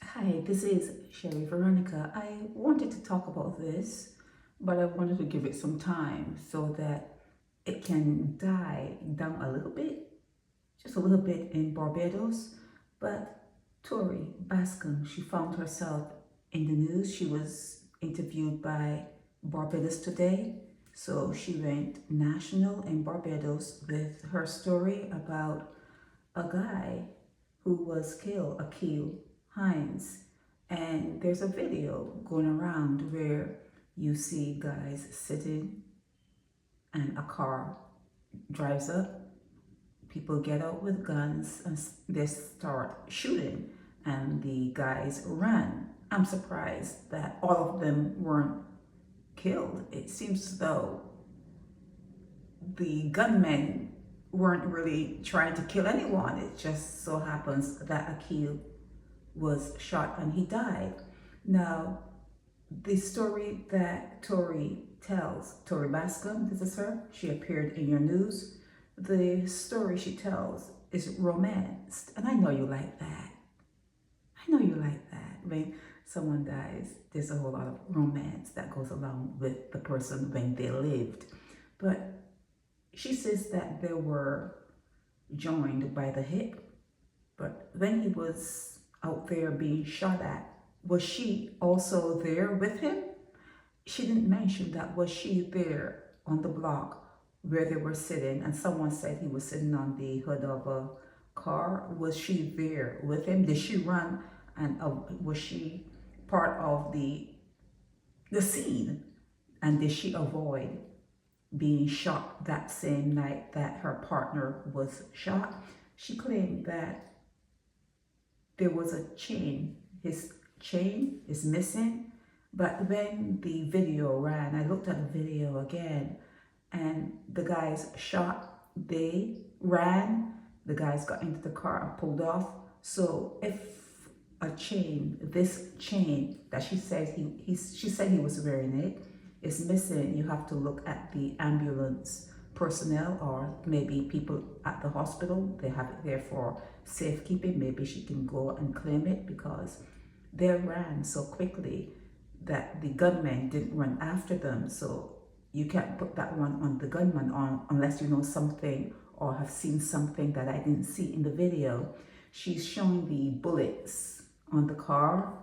Hi, this is Sherry Veronica. I wanted to talk about this, but I wanted to give it some time so that it can die down a little bit, just a little bit in Barbados. But Tori Bascombe, she found herself in the news. She was interviewed by Barbados Today. So she went national in Barbados with her story about a guy who was killed, Akil Hinds. And there's a video going around where you see guys sitting and a car drives up. People get out with guns and they start shooting, and the guys ran. I'm surprised that all of them weren't killed. It seems as though the gunmen weren't really trying to kill anyone. It just so happens that Akil was shot and he died. Now, the story that Tori tells, Tori Bascombe, this is her, she appeared in your news. The story she tells is romanced, and I know you like that. I know you like that. When someone dies, there's a whole lot of romance that goes along with the person when they lived. But she says that they were joined by the hip, but when he was out there being shot at, was she also there with him? She didn't mention that. Was she there on the block where they were sitting and someone said he was sitting on the hood of a car? Was she there with him? Did she run and was she part of the scene? And did she avoid being shot that same night that her partner was shot? She claimed that there was a chain. His chain is missing. But when the video ran, I looked at the video again, and the guys shot, they ran, the guys got into the car and pulled off. So if a chain, this chain that she said she said he was wearing it, is missing, you have to look at the ambulance personnel or maybe people at the hospital. They have it there for safekeeping. Maybe she can go and claim it because they ran so quickly that the gunmen didn't run after them. So you can't put that one on the gunman on unless you know something or have seen something that I didn't see in the video. She's showing the bullets on the car.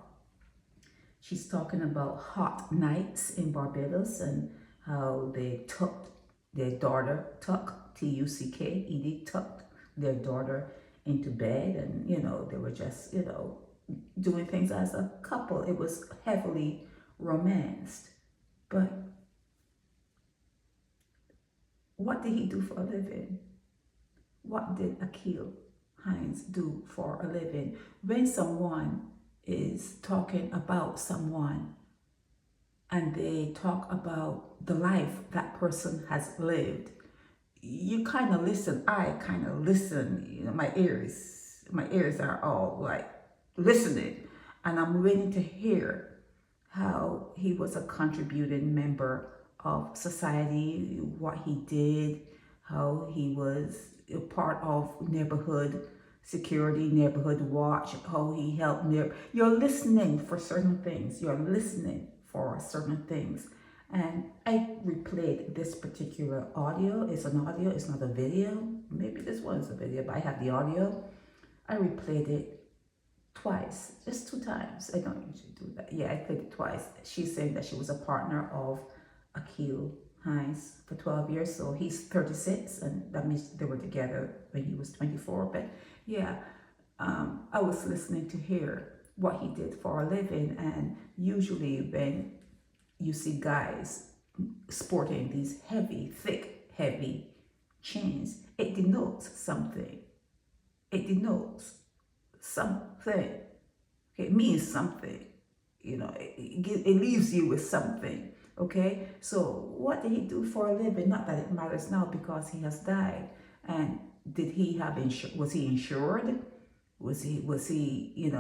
She's talking about hot nights in Barbados and how they tucked their daughter, T-U-C-K, Edie tucked their daughter into bed, and they were just doing things as a couple. It was heavily romanced. But what did he do for a living? What did Akil Hinds do for a living? When someone is talking about someone and they talk about the life that person has lived, you kind of listen. I kind of listen. My ears are all like listening, and I'm waiting to hear how he was a contributing member of society, what he did, how he was a part of neighborhood security, neighborhood watch, how he helped you're listening for certain things. You're listening for certain things. And I replayed this particular audio. It's an audio, it's not a video. Maybe this one's a video, but I have the audio. I replayed it twice, just 2 times. I don't usually do that. Yeah, I played it twice. She's saying that she was a partner of Akil Hinds for 12 years. So he's 36, and that means they were together when he was 24. But yeah, I was listening to hear what he did for a living. And usually when you see guys sporting these heavy, thick, heavy chains, it denotes something. It denotes something. It means something. It leaves you with something. Okay, so what did he do for a living? Not that it matters now because he has died. And did he have was he insured? Was he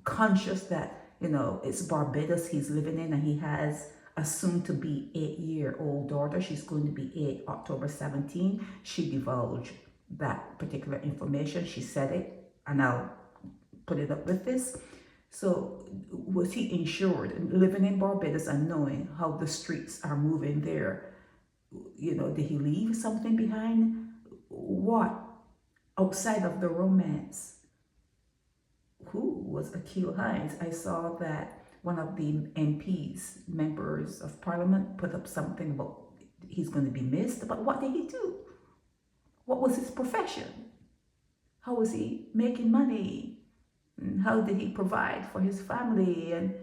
conscious that it's Barbados he's living in, and he has a soon to be 8-year-old daughter. She's going to be 8 October 17. She divulged that particular information. She said it, and I'll put it up with this. So was he insured? Living in Barbados and knowing how the streets are moving there, did he leave something behind? What? Outside of the romance, who was Akil Hinds? I saw that one of the MPs, members of parliament, put up something about he's going to be missed. But what did he do? What was his profession? How was he making money? And how did he provide for his family? And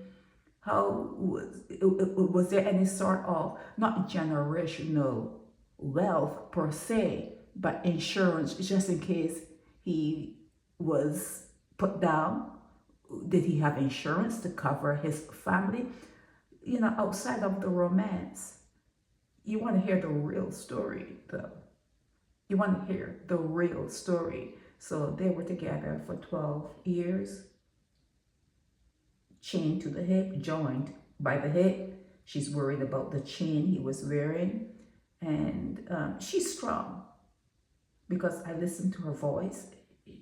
how was there any sort of, not generational wealth per se, but insurance just in case he was put down? Did he have insurance to cover his family? Outside of the romance, you want to hear the real story, though. You want to hear the real story. So they were together for 12 years, chained to the hip, joined by the hip. She's worried about the chain he was wearing. And she's strong because I listened to her voice.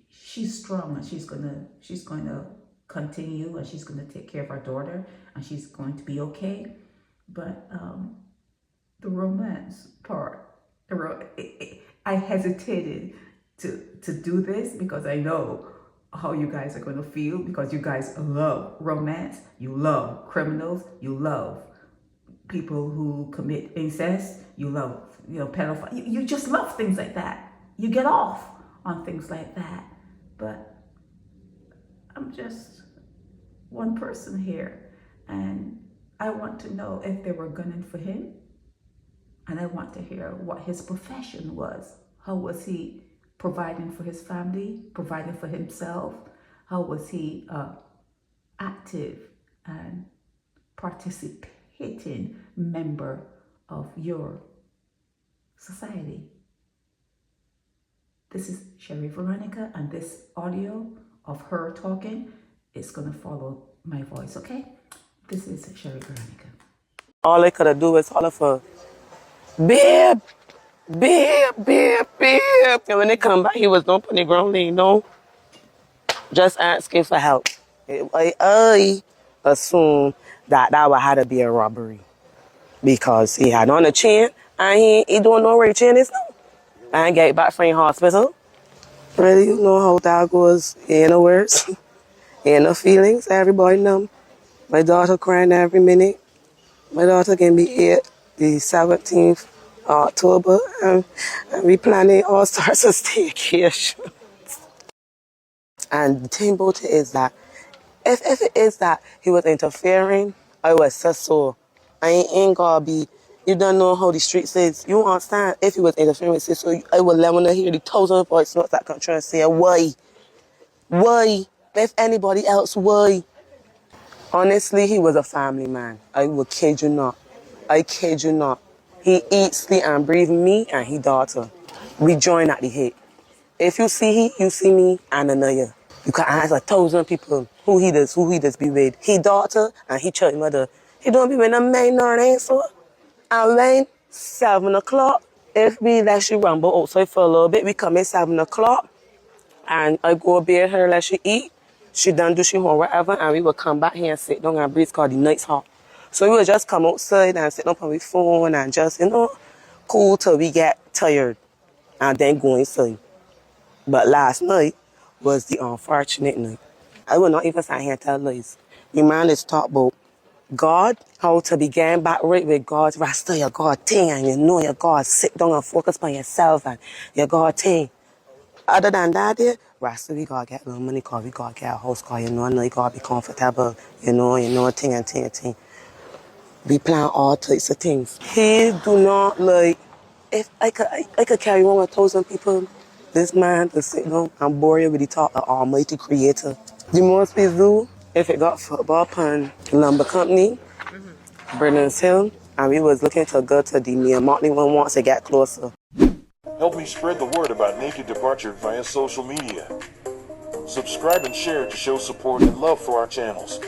She's strong, and she's gonna continue, and she's gonna take care of her daughter, and she's going to be okay. But the romance part, I hesitated to do this because I know how you guys are going to feel, because you guys love romance, you love criminals, you love people who commit incest, you love pedophiles, you just love things like that. You get off on things like that. But I'm just one person here, and I want to know if they were gunning for him, and I want to hear what his profession was. How was he providing for his family, providing for himself? How was he active and participating member of your society? This is Sherry Veronica, and this audio of her talking is going to follow my voice, okay? This is Sherry Veronica. All they could have do is holler for, babe, babe, babe, babe. And when they come back, he was not putting the ground laying down, just asking for help. I assume that would have to be a robbery because he had on a chain and he don't know where the chain is now. And get back from the hospital. Really, you know how that goes. Ain't no words, ain't no feelings. Everybody know. My daughter crying every minute. My daughter can be 8, the 17th October, and we planning all sorts of staycation. And the thing about it is that if it is that he was interfering, I was so I ain't gonna be. You don't know how the streets is. You understand? If he was interfering with it, so I would let him hear the thousand of voice notes that come try and say why, if anybody else, why. Honestly, he was a family man. I will kid you not. I kid you not. He eats, sleep, and breathe me and his daughter. We join at the hip. If you see he, you see me and another. You can ask 1,000 people who he does be with. His daughter and his child mother. He don't be with no man nor an answer. And when 7 o'clock, if we let she rumble outside for a little bit, we come in 7 o'clock and I go bed her, let she eat. She done do she home wherever, and we will come back here and sit down and breathe because the night's hot. So we will just come outside and sit up on the phone and just, cool till we get tired and then go inside. But last night was the unfortunate night. I will not even sit here and tell lies. The man is talk about God, how to begin back right with God's rasta, your God thing, and your God, sit down and focus on yourself and your God thing. Other than that, rasta, we gotta get a little money, cause we gotta get a house, cause you gotta be comfortable, thing. We plan all types of things. He do not like, if I could carry 1,000 people, this man to sit down and bore you with the talk of Almighty Creator. The most we do, if it got football pan lumber company, Bernard's Hill, and we was looking to go to the Mia Motley one once to get closer. Help me spread the word about Naked Departure via social media. Subscribe and share to show support and love for our channels.